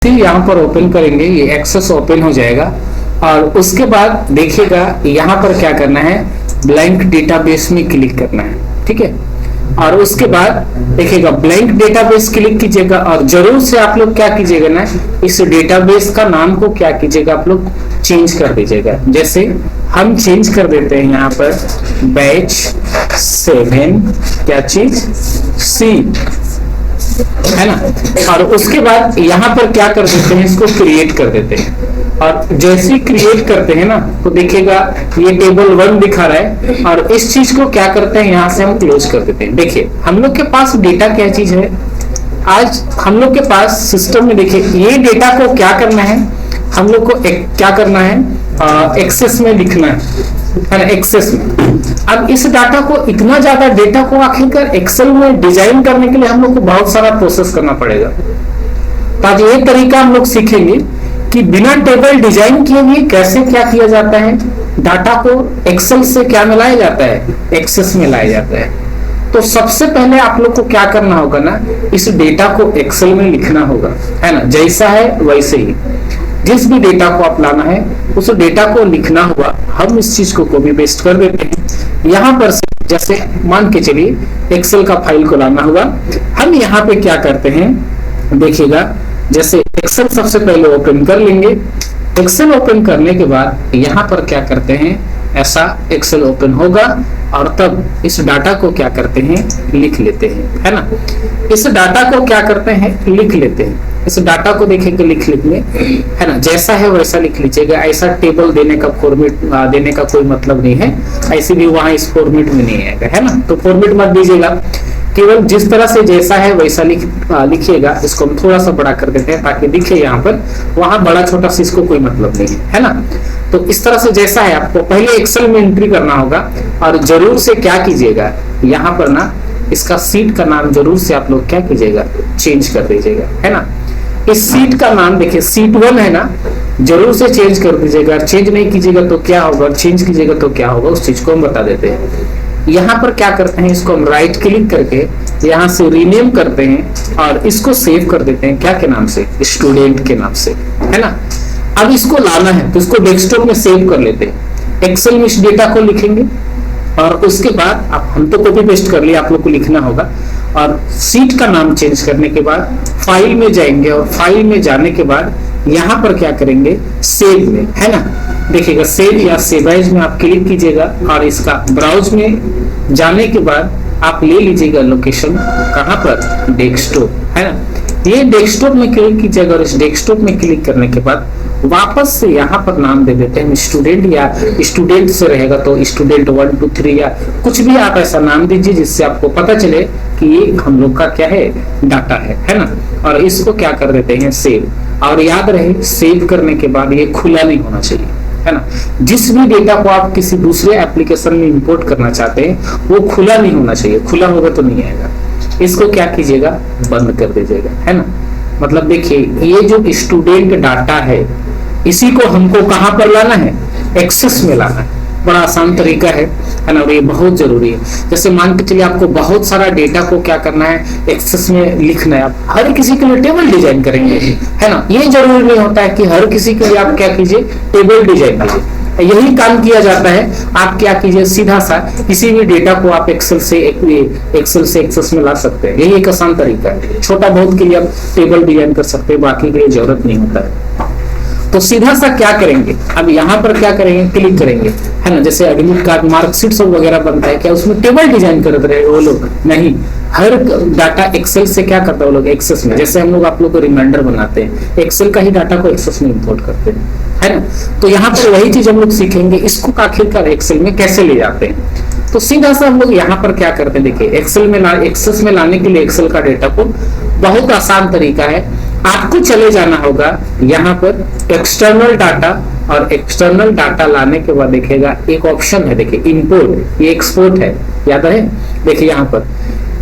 यहाँ पर ओपन करेंगे, ये एक्सेस ओपन हो जाएगा और उसके बाद देखिएगा यहाँ पर क्या करना है, ब्लैंक डेटाबेस में क्लिक करना है। ठीक है, और उसके बाद देखिएगा ब्लैंक डेटाबेस क्लिक कीजिएगा और जरूर से आप लोग क्या कीजिएगा ना, इस डेटाबेस का नाम को क्या कीजिएगा, आप लोग चेंज कर दीजिएगा। जैसे हम चेंज कर देते हैं यहाँ पर बैच 7 क्या चीज सी, है ना। और उसके बाद यहाँ पर क्या कर देते हैं, इसको क्रिएट कर देते हैं और जैसे क्रिएट करते हैं ना तो देखिएगा ये टेबल 1 दिखा रहा है और इस चीज को क्या करते हैं, यहाँ से हम क्लोज कर देते हैं। देखिए हम लोग के पास डेटा क्या चीज है, आज हम लोग के पास सिस्टम में देखिए ये डेटा को क्या करना है, हम लोग को क्या करना है, एक्सेस में लिखना है ना, एक्सेस में। अब इस डाटा को, इतना ज्यादा डेटा को आखिरकार एक्सेल में डिजाइन करने के लिए हम लोग को बहुत सारा प्रोसेस करना पड़ेगा। तो आज ये तरीका हम लोग सीखेंगे कि बिना टेबल डिजाइन किए हुए कैसे क्या किया जाता है, डाटा को एक्सेल से क्या मिलाया जाता है, एक्सेस में लाया जाता है। तो सबसे पहले आप लोग को क्या करना होगा ना, इस डेटा को एक्सेल में लिखना होगा, है ना, जैसा है वैसे ही। जिस भी डेटा को आप लाना है उस डेटा को लिखना हुआ, हम इस चीज को कॉपी पेस्ट कर देते हैं यहाँ पर से। जैसे मान के चलिए एक्सेल का फाइल को लाना हुआ, हम यहाँ पे क्या करते हैं देखिएगा, जैसे एक्सेल सबसे पहले ओपन कर लेंगे। एक्सेल ओपन करने के बाद यहाँ पर क्या करते हैं, ऐसा एक्सेल ओपन होगा और तब इस डाटा को क्या करते हैं, लिख लेते हैं, है ना। इस डाटा को क्या करते हैं, लिख लेते हैं। इस डाटा को देखेंगे लिख लेंगे, है ना, जैसा है वैसा लिख लीजिएगा। ऐसा टेबल देने का फॉर्मेट देने का कोई मतलब नहीं है, ऐसे भी वहां इस फॉर्मेट में नहीं आएगा, है ना। तो फॉर्मेट मत दीजिएगा, केवल जिस तरह से जैसा है वैसा लिखिएगा। इसको हम थोड़ा सा बड़ा कर देते हैं ताकि दिखे यहाँ पर, वहां बड़ा छोटा से इसको कोई मतलब नहीं है ना। तो इस तरह से जैसा है आपको पहले एक्सेल में एंट्री करना होगा और जरूर से क्या कीजिएगा, यहाँ पर ना इसका सीट का नाम जरूर से आप लोग क्या कीजिएगा, चेंज कर दीजिएगा, है ना। इस सीट का नाम देखिए सीट 1 है ना, जरूर से चेंज कर दीजिएगा। चेंज नहीं कीजिएगा तो क्या होगा, चेंज कीजिएगा तो क्या होगा, उस चीज को हम बता देते हैं। यहाँ पर क्या करते हैं, इसको हम राइट क्लिक करके यहाँ से रीनेम करते हैं और इसको सेव कर देते हैं, क्या के नाम से, स्टूडेंट के नाम से, है ना। अब इसको लाना है तो इसको डेस्कटॉप में सेव कर लेते हैं। एक्सेल में इस डेटा को लिखेंगे और उसके बाद हम तो कॉपी पेस्ट कर लिया, आप लोग को लिखना होगा। और सीट का नाम चेंज करने के बाद फाइल में जाएंगे और फाइल में जाने के बाद यहाँ पर क्या करेंगे, सेव में, है ना। देखिएगा सेव या सेव एज में आप क्लिक कीजिएगा और इसका ब्राउज में जाने के बाद आप ले लीजिएगा लोकेशन, कहाँ पर, डेस्कटॉप, है ना। ये डेस्कटॉप में क्लिक कीजिएगा और इस डेस्कटॉप में क्लिक करने के बाद वापस से यहाँ पर नाम दे देते हैं स्टूडेंट, या स्टूडेंट से रहेगा तो स्टूडेंट 1 2 3 या कुछ भी आप ऐसा नाम दीजिए जिससे आपको पता चले कि ये हम लोग का क्या है, डाटा है ना। और इसको क्या कर देते हैं, सेव। और याद रहे सेव करने के बाद ये खुला नहीं होना चाहिए, है ना। जिस भी डेटा को आप किसी दूसरे एप्लीकेशन में इंपोर्ट करना चाहते हैं वो खुला नहीं होना चाहिए, खुला होगा तो नहीं आएगा। इसको क्या कीजिएगा, बंद कर दीजिएगा, है ना। मतलब देखिए ये जो स्टूडेंट डाटा है इसी को हमको कहाँ पर लाना है, एक्सेस में लाना है। बड़ा आसान तरीका है ना, और ये बहुत जरूरी है। जैसे मान के चलिए आपको बहुत सारा डेटा को क्या करना है, एक्सेस में लिखना है। आप हर किसी के लिए टेबल डिजाइन करेंगे, है ना। ये जरूरी नहीं होता है कि हर किसी के लिए आप क्या कीजिए, टेबल डिजाइन कीजिए। यही काम किया जाता है। आप क्या कीजिए, सीधा सा किसी भी डेटा को आप एक्सेल से एक्सेस में ला सकते हैं। यही एक आसान तरीका है। छोटा बहुत के लिए आप टेबल डिजाइन कर सकते हैं, बाकी के लिए जरूरत नहीं होता है। तो सीधा सा क्या करेंगे, अब यहाँ पर क्या करेंगे, क्लिक करेंगे, है ना। जैसे एडमिट कार्ड, मार्कशीट सब वगैरह बनता है, क्या उसमें टेबल डिजाइन कर रहे वो लोग, नहीं। हर डाटा एक्सेल से क्या करता है वो लोग, एक्सेस में। जैसे हम लोग आप लोग को रिमाइंडर बनाते हैं, एक्सेल का ही डाटा को एक्सेस में इंपोर्ट करते हैं, है ना। तो यहाँ पर वही चीज हम लोग सीखेंगे, इसको आखिरकार एक्सेल में कैसे ले जाते हैं। तो सीधा सा हम लोग यहाँ पर क्या करते हैं, देखिए एक्सेस में लाने के लिए एक्सेल का डेटा को बहुत आसान तरीका है। आपको चले जाना होगा यहाँ पर एक्सटर्नल डाटा, और एक्सटर्नल डाटा लाने के बाद देखिएगा एक ऑप्शन है, देखिए इंपोर्ट, ये एक्सपोर्ट है, याद है। देखिए यहाँ पर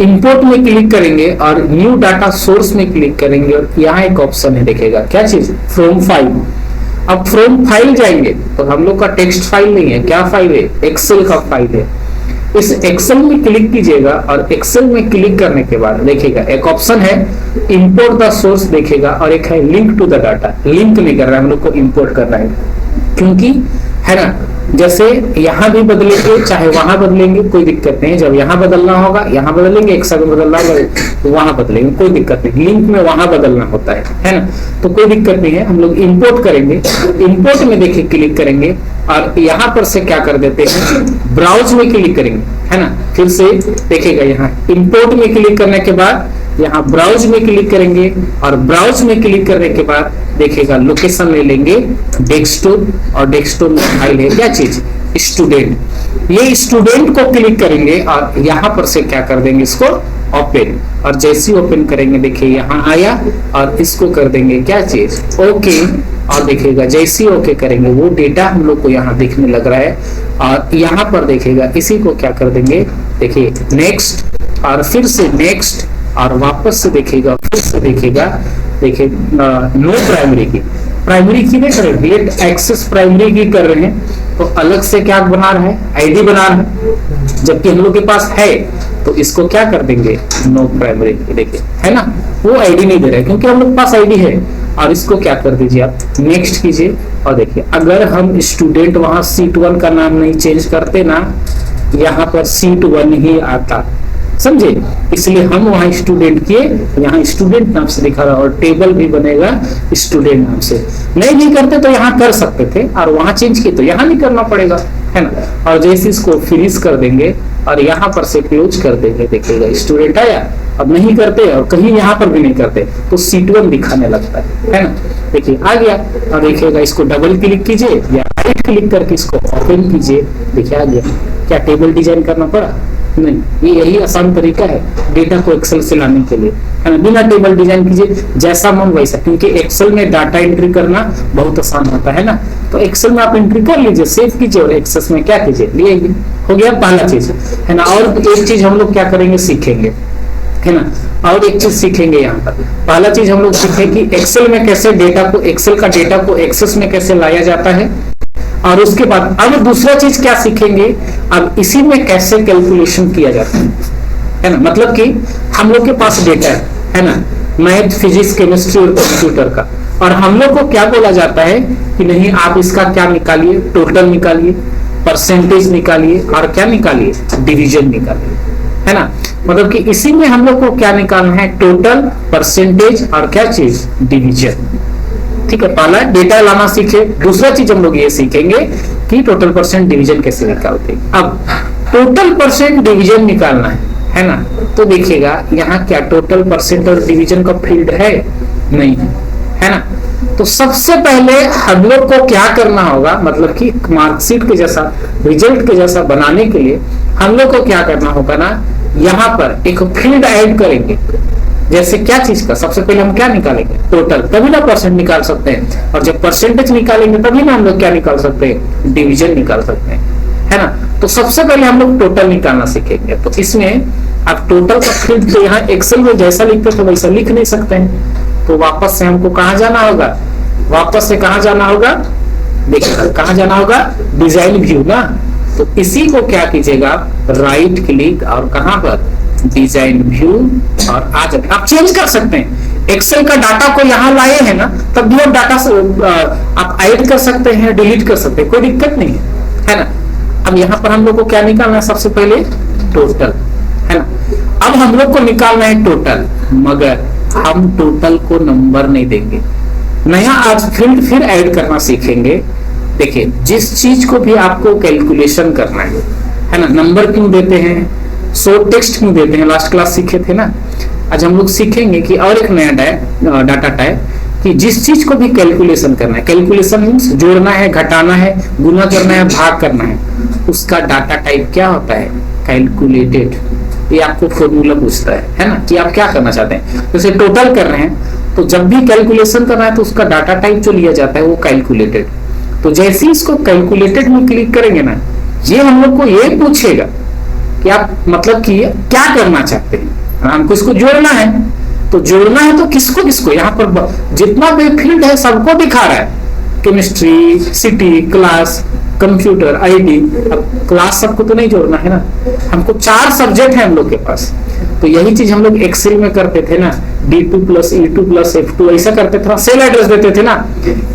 इंपोर्ट में क्लिक करेंगे और न्यू डाटा सोर्स में क्लिक करेंगे और यहाँ एक ऑप्शन है, देखिएगा क्या चीज, फ्रॉम फाइल। अब फ्रॉम फाइल जाएंगे तो हम लोग का टेक्स्ट फाइल नहीं है, क्या फाइल है, एक्सेल का फाइल है। इस एक्सेल में क्लिक कीजिएगा और एक्सेल में क्लिक करने के बाद देखिएगा एक ऑप्शन है इंपोर्ट द सोर्स देखेगा और एक है link to the data. Link नहीं कर रहा है, हम लोग को इंपोर्ट करना है, क्योंकि है ना जैसे यहाँ भी बदलेंगे चाहे वहां बदलेंगे कोई दिक्कत नहीं है। जब यहाँ बदलना होगा यहाँ बदलेंगे, एक्सेल में बदलना होगा तो वहां बदलेंगे, कोई दिक्कत नहीं। लिंक में वहां बदलना होता है ना, तो कोई दिक्कत नहीं है। हम लोग इंपोर्ट करेंगे, इंपोर्ट में देखिए क्लिक करेंगे और यहाँ पर से क्या कर देते हैं ब्राउज में क्लिक करेंगे, है ना। फिर से देखिएगा यहाँ इंपोर्ट में क्लिक करने के बाद यहाँ ब्राउज में क्लिक करेंगे और ब्राउज में क्लिक करने के बाद देखिएगा लोकेशन ले लेंगे डेस्कटॉप और डेस्कटॉप में फाइल है क्या चीज स्टूडेंट। ये स्टूडेंट को क्लिक करेंगे और यहाँ पर से क्या कर देंगे इसको ओपन, और जैसे ही ओपन करेंगे देखिए यहाँ आया और इसको कर देंगे क्या चीज ओके। और देखिएगा जैसे ही ओके करेंगे वो डेटा हम लोग को यहाँ दिखने लग रहा है और यहाँ पर देखिएगा इसी को क्या कर देंगे देखिए नेक्स्ट और फिर से नेक्स्ट और वापस से देखिएगा फिर से देखिएगा देखिए नो प्राइमरी की नहीं कर रहे, गेट एक्सेस प्राइमरी की कर रहे हैं तो अलग से क्या बना रहा है आईडी बना रहा है, जबकि हम लोग के पास है तो इसको क्या कर देंगे नो प्राइमरी की। देखिए है ना वो आईडी नहीं दे रहे क्योंकि हम लोग के पास आईडी है, और इसको क्या कर दीजिए आप नेक्स्ट कीजिए। और देखिए अगर हम स्टूडेंट वहां सीट 1 का नाम नहीं चेंज करते ना, यहाँ पर सीट 1 ही आता, समझे, इसलिए हम वहां स्टूडेंट किए, यहाँ स्टूडेंट नाम से दिखा रहा और टेबल भी बनेगा स्टूडेंट नाम से। नहीं भी करते तो यहाँ कर सकते थे और वहां चेंज किए तो यहाँ नहीं करना पड़ेगा, है ना। और जैसे इसको फ्रीज कर देंगे और यहाँ पर से क्लोज कर देंगे देखिएगा स्टूडेंट आया। अब नहीं करते और कहीं यहाँ पर भी नहीं करते तो सीट 1 दिखाने लगता है ना। देखिए आ गया और देखिएगा इसको डबल क्लिक कीजिए या राइट क्लिक करके इसको ओपन कीजिए, देखिए आ गया। क्या टेबल डिजाइन करना पड़ा? नहीं, ये यही आसान तरीका है डेटा को एक्सेल से लाने के लिए, है ना। बिना टेबल डिजाइन कीजिए जैसा मन वैसा, क्योंकि एक्सेल में डाटा एंट्री करना बहुत आसान होता है ना। तो एक्सेल में आप एंट्री कर लीजिए, सेव कीजिए और एक्सेस में क्या कीजिए लिए हो गया पहला चीज, है ना। और एक चीज हम लोग क्या करेंगे सीखेंगे, है ना। और एक चीज सीखेंगे यहाँ पर, पहला चीज हम लोग सीखे कि एक्सेल में कैसे डेटा को एक्सेल का डेटा को एक्सेस में कैसे लाया जाता है। और उसके बाद अब दूसरा चीज क्या सीखेंगे, अब इसी में कैसे कैलकुलेशन किया जाता है ना। मतलब कि हम लोग के पास डेटा है ना, मैथ फिजिक्स केमिस्ट्री और कंप्यूटर का, और हम लोग को क्या बोला जाता है कि नहीं आप इसका क्या निकालिए, टोटल निकालिए, परसेंटेज निकालिए और क्या निकालिए डिवीजन निकालिए, है ना। मतलब कि इसी में हम लोग को क्या निकालना है टोटल, परसेंटेज और क्या चीज डिवीजन। ठीक है, पहला डेटा लाना सीखे। दूसरा चीज हम लोग ये सीखेंगे कि टोटल परसेंट डिवीजन कैसे निकालते हैं। अब टोटल परसेंट डिवीजन निकालना है ना। तो देखिएगा यहाँ क्या टोटल परसेंट और डिवीजन का फील्ड है नहीं, है ना। तो सबसे पहले हम लोग को क्या करना होगा, मतलब कि मार्कशीट के जैसा रिजल्ट के जैसा बनाने के लिए हम लोग को क्या करना होगा ना, यहाँ पर एक फील्ड ऐड करेंगे। जैसे क्या चीज का, सबसे पहले हम क्या निकालेंगे टोटल, तभी ना परसेंट निकाल सकते हैं, और जब परसेंटेज निकालेंगे तभी ना हम लोग क्या निकाल सकते हैं डिवीजन निकाल सकते हैं, है ना। तो सबसे पहले हम लोग टोटल निकालना सीखेंगे। तो इसमें आप टोटल का फील्ड तो यहाँ एक्सेल में जैसा लिखते थे वैसा लिख नहीं सकते हैं, तो वापस से हमको कहाँ जाना होगा, वापस से कहाँ जाना होगा, देखिए कहाँ जाना होगा डिजाइन व्यू ना। तो इसी को क्या कीजिएगा राइट क्लिक और कहाँ पर डिजाइन व्यू, और आ जाते आप चेंज कर सकते हैं। एक्सेल का डाटा को यहाँ लाए हैं ना, तब भी आप डाटा आप ऐड कर सकते हैं, डिलीट कर सकते हैं, कोई दिक्कत नहीं है ना। अब यहाँ पर हम लोग को क्या निकालना है, सबसे पहले टोटल, है ना। अब हम लोग को निकालना है टोटल, मगर हम टोटल को नंबर नहीं देंगे, नया आज फील्ड फिर ऐड करना सीखेंगे। देखिए जिस चीज को भी आपको कैलकुलेशन करना है ना, नंबर क्यों देते हैं, शॉर्ट टेक्स्ट क्यों देते हैं, लास्ट क्लास सीखे थे ना। आज हम लोग सीखेंगे कि और एक नया डाटा टाइप कि जिस चीज को भी कैलकुलेशन करना है, कैलकुलेशन मींस जोड़ना है, घटाना है, गुना करना है, भाग करना है, उसका डाटा टाइप क्या होता है कैलकुलेटेड। ये आपको फॉर्मूला पूछता है ना, कि आप क्या करना चाहते हैं। जैसे टोटल कर रहे हैं तो जब भी कैलकुलेशन करना है तो उसका डाटा टाइप जो लिया जाता है वो कैलकुलेटेड। तो जैसे ही इसको कैलकुलेटेड में क्लिक करेंगे ना, ये हम लोग को ये पूछेगा कि आप मतलब कि क्या करना चाहते हैं, हमको इसको जोड़ना है। तो जोड़ना है तो किसको किसको, यहाँ पर जितना भी फील्ड है सबको दिखा रहा है, chemistry, city, class, computer, IT. अब क्लास सबको तो नहीं जोड़ना है ना, हमको 4 सब्जेक्ट है हम लोग के पास। तो यही चीज हम लोग एक्सेल में करते थे ना, D2 plus E2 plus F2 ऐसा करते थे, सेल एड्रेस देते थे ना।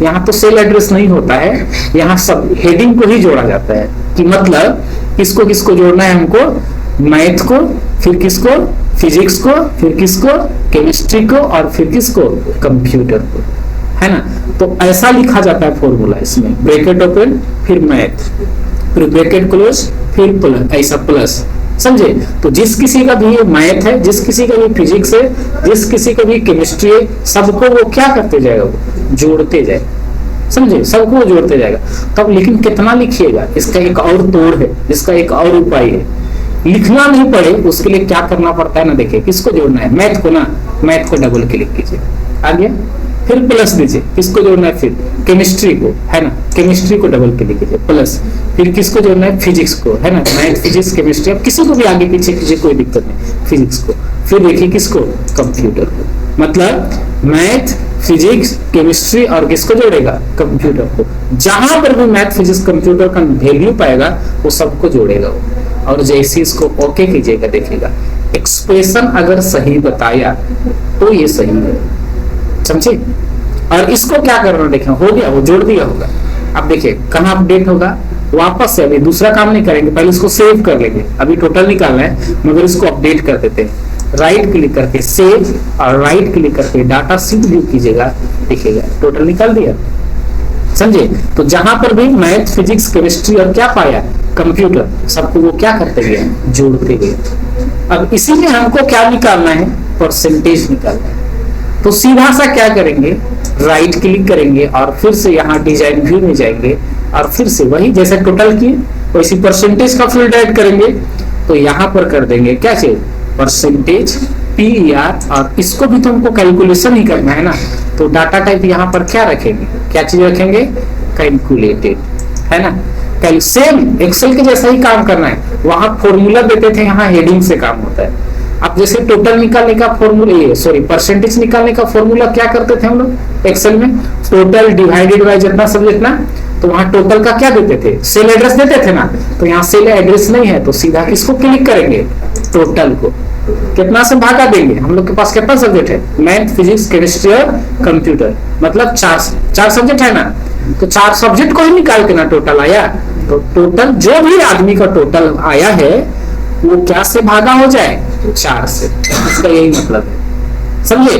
यहाँ तो सेल एड्रेस नहीं होता है, यहाँ सब हेडिंग को ही जोड़ा जाता है कि मतलब किसको किसको जोड़ना है हमको, मैथ को, फिर किसको फिजिक्स को, फिर किसको केमिस्ट्री को, और फिर किसको कंप्यूटर को, है ना। तो ऐसा लिखा जाता है फॉर्मूला इसमें, ब्रैकेट ओपन फिर मैथ, फिर ब्रैकेट क्लोज, फिर प्लस, ऐसा प्लस, समझे। तो जिस किसी का भी मैथ है, जिस किसी का भी फिजिक्स है, जिस किसी का भी केमिस्ट्री है, सबको वो क्या करते जाएगा, वो जोड़ते जाएगा, समझे, सबको वो जोड़ते जाएगा। तब लेकिन कितना लिखिएगा, इसका एक और तोड़ है, इसका एक और उपाय है। लिखना नहीं पड़े उसके लिए क्या करना पड़ता है ना, देखिए किसको जोड़ना है, मैथ को ना, मैथ को डबल क्लिक कीजिए, आ गया, फिर प्लस दीजिए, किसको जोड़ना है, फिर केमिस्ट्री को, है ना, केमिस्ट्री को डबल क्लिक कीजिए, प्लस, फिर किसको जोड़ना है, फिजिक्स को, है ना, मैथ फिजिक्स केमिस्ट्री, अब किसी को भी आगे पीछे कीजिए कोई दिक्कत नहीं, फिजिक्स को, फिर देखिए किसको, कंप्यूटर को। मतलब मैथ फिजिक्स केमिस्ट्री और किसको जोड़ेगा, कंप्यूटर को। जहां पर भी मैथ फिजिक्स कंप्यूटर का वैल्यू पाएगा वो सबको जोड़ेगा वो। और जैसे इसको ओके कीजिएगा, देखिएगा एक्सप्रेशन अगर सही बताया तो ये सही है, समझे। और इसको क्या करना, देखें हो गया, वो जोड़ दिया होगा। अब देखिए कहाँ अपडेट होगा, वापस से अभी दूसरा काम नहीं करेंगे, पहले इसको सेव कर लेंगे, अभी टोटल निकालना है, मगर इसको अपडेट कर देते हैं। राइट क्लिक करके सेव और राइट क्लिक करके डाटा शीट व्यू कीजिएगा, देखिएगा टोटल निकाल दिया, समझे। तो जहां पर भी मैथ फिजिक्स केमिस्ट्री और क्या पाया, कंप्यूटर, सबको वो क्या करते गए, जोड़ते गए। अब इसी में हमको क्या निकालना है, परसेंटेज निकालना है। तो सीधा सा क्या करेंगे, राइट क्लिक करेंगे और फिर से यहाँ डिजाइन व्यू में जाएंगे और फिर से वही जैसे टोटल किए वैसी परसेंटेज का फील्ड ऐड करेंगे। तो यहाँ पर कर देंगे क्या चीज, परसेंटेज PER, और इसको भी तो हमको कैलकुलेशन ही करना है ना। तो डाटा टाइप यहाँ पर क्या रखेंगे, क्या चीज रखेंगे, कैलकुलेटेड, है ना। सेम एक्सेल के जैसा ही काम करना है, वहां फॉर्मूला देते थे, यहाँ हेडिंग से काम होता है। अब जैसे टोटल निकालने का फॉर्मूला, सॉरी परसेंटेज निकालने का फॉर्मूला क्या करते थे हम लोग एक्सेल में, टोटल डिवाइडेड बाय जितना सब जितना, तो वहां टोटल का क्या देते थे, सेल एड्रेस देते थे ना। तो यहाँ सेल एड्रेस नहीं है, तो सीधा किसको क्लिक करेंगे, टोटल को, कितना से भागा देंगे, हम लोग के पास कितना सब्जेक्ट है, मैथ फिजिक्स केमिस्ट्री और कंप्यूटर, मतलब 4 सब्जेक्ट है ना। तो 4 सब्जेक्ट को ही निकाल के ना टोटल आया, तो टोटल जो भी आदमी का टोटल आया है वो क्या से भागा हो जाए, 4 से। इसका यही मतलब है, समझे।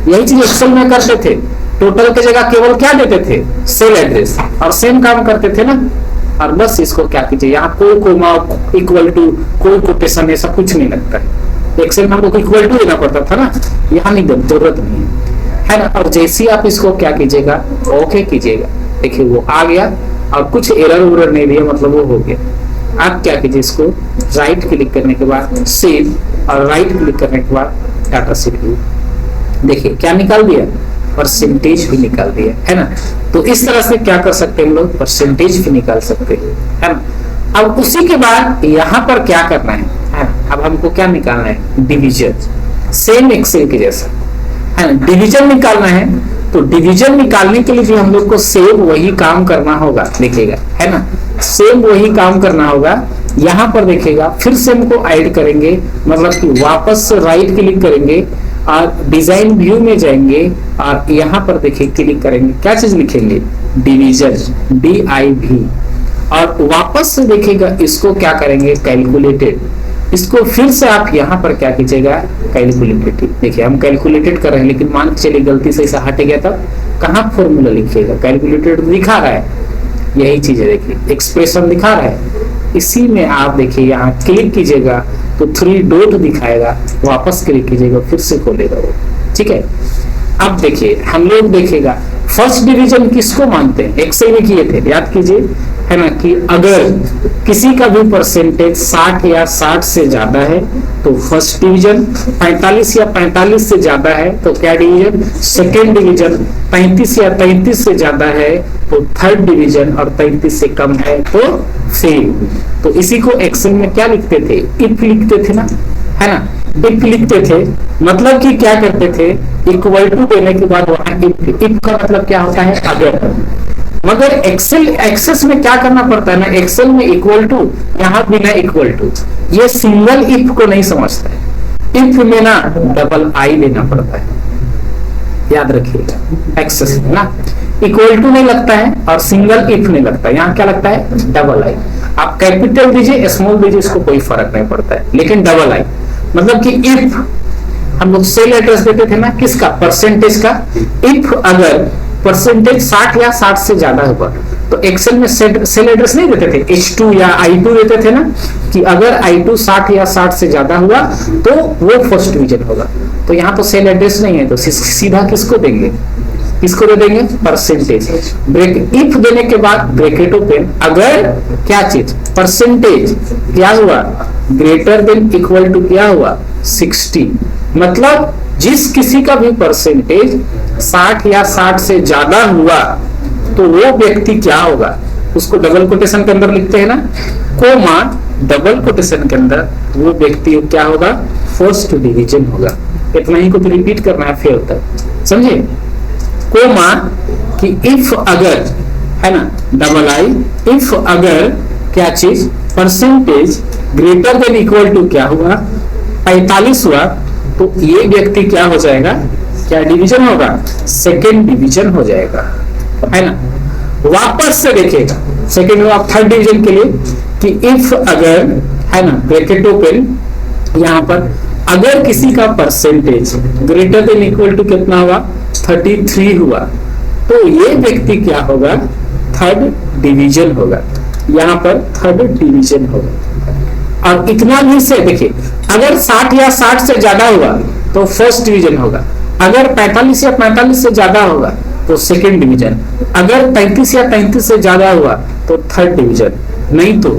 यही चीज एक्सेल में करते थे, टोटल की जगह केवल क्या देते थे, सेल एड्रेस, और सेम काम करते थे ना। और बस इसको क्या कीजिए, यहाँ कोई कोमा इक्वल टू कोई कोटेशन ऐसा कुछ नहीं लगता है। एक्सेल में हमको इक्वल टू देना पड़ता था ना, यहाँ नहीं, जरूरत नहीं है ना। और जैसे आप इसको क्या कीजिएगा, ओके कीजिएगा, देखिए वो आ गया और कुछ एरर उरर नहीं दिया, मतलब वो हो गया। आप क्या कीजिए, इसको राइट क्लिक करने के बाद सेव और राइट क्लिक करने के बाद डाटा शीट व्यू, देखिए क्या निकाल दिया, परसेंटेज भी निकाल दिया, है ना। तो इस तरह से क्या कर सकते हैं हम लोग, परसेंटेज भी निकाल सकते हैं, है ना। अब उसी के बाद यहाँ पर क्या करना है ना? अब हमको क्या निकालना है, डिवीजन, सेम एक्सेल के जैसा, है ना, डिवीजन निकालना है। तो डिवीजन निकालने के लिए भी हम लोग को सेम वही काम करना होगा, देखिएगा, है ना, सेम वही काम करना होगा। यहाँ पर देखिएगा फिर से हमको ऐड करेंगे, मतलब कि वापस से राइट क्लिक करेंगे और डिजाइन व्यू में जाएंगे और यहाँ पर देखिए क्लिक करेंगे, क्या चीज लिखेंगे, डिवीजन, DIV, और वापस से देखिएगा इसको क्या करेंगे, कैलकुलेटेड। इसको फिर से आप यहाँ पर क्या कीजिएगा, कैलकुलेटेड। देखिए हम कैलकुलेटेड कर रहे हैं, लेकिन मान के चलिए गलती से ऐसा हट गया, तब कहाँ फॉर्मूला लिखिएगा, कैलकुलेटेड दिखा रहा है, यही चीज है, देखिए एक्सप्रेशन दिखा रहा है। इसी में आप देखिए यहाँ क्लिक कीजिएगा तो 3 डॉट दिखाएगा, वापस क्लिक कीजिएगा फिर से खोलेगा वो, ठीक है। अब देखिए हम लोग देखेगा फर्स्ट डिवीजन किसको मानते हैं, एक्सेल में किए थे, याद कीजिए, है ना, कि अगर किसी का भी परसेंटेज 60 या 60 से ज्यादा है तो फर्स्ट डिवीजन, 45 या 45 से ज्यादा है तो क्या डिवीजन, सेकेंड डिवीजन, 35 या 33 से ज्यादा है तो थर्ड डिवीजन, और 33 से कम है तो फेल। तो इसी को एक्सेल में क्या लिखते थे, इफ लिखते थे ना, है ना, इफ लिखते थे, मतलब कि क्या करते थे, इक्वल टू देने के बाद वहां इफ का मतलब क्या होता है, अगर, मगर एक्सेल एक्सेस में क्या करना पड़ता है ना, एक्सेल में इक्वल टू, यहाँ बिना इक्वल टू, ये सिंगल इफ को नहीं समझता है। इफ में ना डबल आई लेना पड़ता है, याद रखिएगा। एक्सेस में ना इक्वल टू नहीं लगता है और सिंगल इफ नहीं लगता है, यहाँ क्या लगता है, डबल आई। आप कैपिटल दीजिए स्मॉल दीजिए, इसको कोई फर्क नहीं पड़ता है, लेकिन डबल आई मतलब कि इफ हम लोग सेल एड्रेस देते थे ना, किसका, परसेंटेज का। इफ अगर परसेंटेज 60 या 60 से ज्यादा होगा तो एक्सेल में सेल एड्रेस नहीं देते थे, H2 या I2 देते थे ना, कि अगर I2 60 या 60 से ज्यादा हुआ तो वो फर्स्ट डिवीजन होगा। तो यहाँ तो सेल एड्रेस नहीं है, तो सीधा किसको देंगे, किसको दे देंगे, परसेंटेज। ब्रेक इफ देने के बाद ब्रैकेट ओपन, अगर क्या चीज, परसेंटेज क्या हुआ, ग्रेटर देन इक्वल टू क्या हुआ, 60, मतलब जिस किसी का भी परसेंटेज 60 या 60 से ज्यादा हुआ तो वो व्यक्ति क्या होगा, उसको डबल कोटेशन के अंदर लिखते हैं ना, कोमा डबल कोटेशन के अंदर, वो व्यक्ति क्या होगा, फर्स्ट डिवीजन होगा। इतना ही को तो रिपीट करना है फिर तक, समझे। कोमा कि इफ अगर, है ना, डबल आई, इफ अगर क्या चीज, percentage greater than equal to क्या हुआ, 45 हुआ, तो ये व्यक्ति क्या हो जाएगा, क्या डिवीजन होगा, सेकेंड डिवीजन हो जाएगा, है ना। वापस से देखिएगा सेकेंड में आप थर्ड डिवीजन के लिए कि इफ अगर, है ना, ब्रैकेट ओपन, यहां पर अगर किसी का percentage greater than equal to कितना हुआ, 33 हुआ, तो ये व्यक्ति क्या होगा, थर्ड डिवीजन होगा, यहां पर थर्ड डिवीजन होगा। और इतना भी से देखिए, अगर 60 या 60 से ज्यादा हुआ तो फर्स्ट डिवीजन होगा, अगर 45 या 45 से ज्यादा होगा तो सेकंड डिवीजन, अगर 33 या 33 से ज्यादा हुआ तो थर्ड डिवीजन, नहीं तो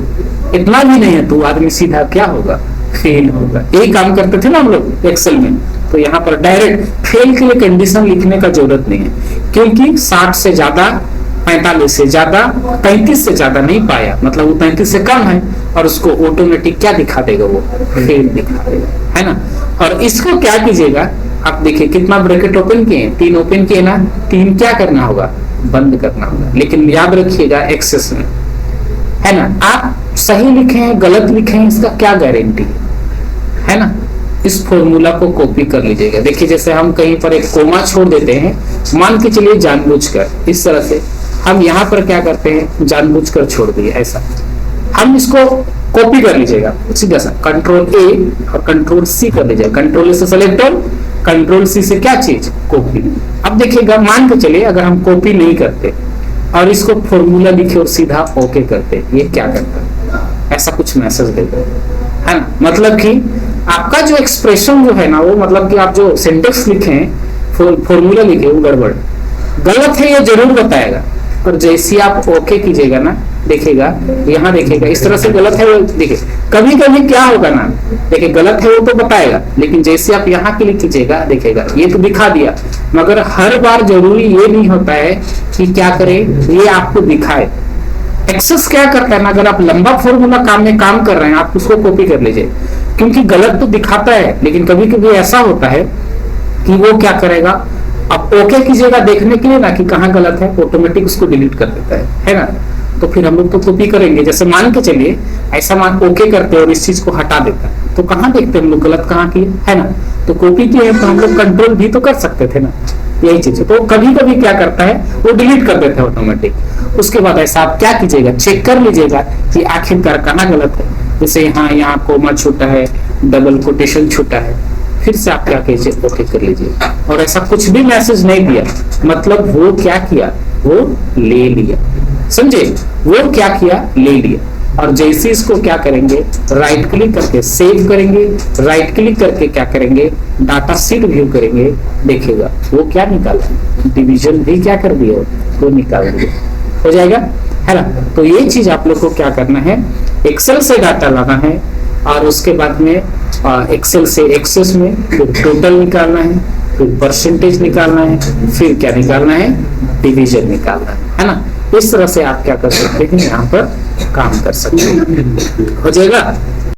इतना भी नहीं है तो आदमी सीधा क्या होगा, फेल होगा। यही काम करते थे ना हम लोग एक्सेल में, तो यहाँ पर डायरेक्ट फेल के लिए कंडीशन लिखने का जरूरत नहीं है, क्योंकि 60 से ज्यादा, 45 से ज्यादा, 35 से ज्यादा नहीं पाया, मतलब वो 35 से कम है, और उसको ऑटोमेटिक क्या दिखा देगा, वो फेल दिखा देगा, है ना। और इसको क्या कीजिएगा, आप देखिए कितना ब्रैकेट ओपन किए, 3 ओपन किए ना, 3 क्या करना होगा, बंद करना होगा। लेकिन याद रखिएगा एक्सेस में, है ना, आप सही लिखे हैं गलत लिखे हैं इसका क्या गारंटी है ना। इस फॉर्मूला को कॉपी कर लीजिएगा। देखिए जैसे हम कहीं पर एक कोमा छोड़ देते हैं, मान के चलिए जानबूझकर, इस तरह से हम यहाँ पर क्या करते हैं, जानबूझकर छोड़ दिए ऐसा, हम इसको कॉपी कर लीजिएगा सीधा सा, कंट्रोल ए और कंट्रोल सी कर लीजिएगा, कंट्रोल ए से सेलेक्टर, कंट्रोल सी से क्या चीज, कॉपी। अब देखिएगा मान के चलिए अगर हम कॉपी नहीं करते और इसको फॉर्मूला लिखे और सीधा ओके करते, ये क्या करता है, ऐसा कुछ मैसेज देता है ना। मतलब कि आपका जो एक्सप्रेशन जो है ना, वो मतलब कि आप जो सिंटेक्स लिखे हैं, फॉर्मूला लिखे, वो गड़बड़ गलत है ये जरूर बताएगा, पर जैसे आप ओके कीजिएगा ना, देखिएगा यहाँ देखिएगा इस तरह से गलत है वो, देखिए कभी कभी क्या होगा ना, देखिए गलत है वो तो बताएगा, लेकिन जैसे आप यहाँ क्लिक कीजिएगा देखिएगा ये तो दिखा दिया, मगर हर बार जरूरी ये नहीं होता है कि क्या करे ये आपको दिखाए। एक्सेस क्या करता है ना, अगर आप लंबा फॉर्मूला काम कर रहे हैं, आप उसको कॉपी कर लीजिए, क्योंकि गलत तो दिखाता है, लेकिन कभी कभी ऐसा होता है कि वो क्या करेगा, आप ओके कीजिएगा देखने के लिए ना कि कहाँ गलत है, ऑटोमेटिक उसको डिलीट कर देता है ना। तो फिर हम लोग तो कॉपी करेंगे, जैसे मान के चलिए ऐसा मान ओके करते हैं और इस चीज को हटा देता है, तो कहाँ देखते हैं हम लोग गलत कहाँ किए, है ना। तो कॉपी किए तो हम लोग कंट्रोल भी तो कर सकते थे ना, यही चीज है। तो कभी कभी क्या करता है वो डिलीट कर देता है ऑटोमेटिक। उसके बाद ऐसा आप क्या कीजिएगा, चेक कर लीजिएगा कि आखिरकार कहाँ गलत है, जैसे यहाँ कोमा छूटा है, डबल कोटेशन छूटा है, फिर से आप क्या कीजिए, ओके कर लीजिए। और ऐसा कुछ भी मैसेज नहीं दिया, मतलब वो क्या किया, वो ले लिया, समझे, वो क्या किया, ले लिया। और जैसे इसको क्या करेंगे, राइट क्लिक करके सेव करेंगे, राइट क्लिक करके क्या करेंगे, डाटा शीट व्यू करेंगे, देखिएगा वो क्या निकाला, डिवीजन भी क्या कर दिया, वो निकाल दिया, हो जाएगा, है ना। तो ये चीज आप लोग को क्या करना है, एक्सेल से डाटा लाना है, और उसके बाद में एक्सेल से एक्सेस में फिर टोटल निकालना है, फिर परसेंटेज निकालना है, फिर क्या निकालना है, डिवीजन निकालना है ना। इस तरह से आप क्या कर सकते हैं, यहाँ पर काम कर सकते हैं, हो जाएगा।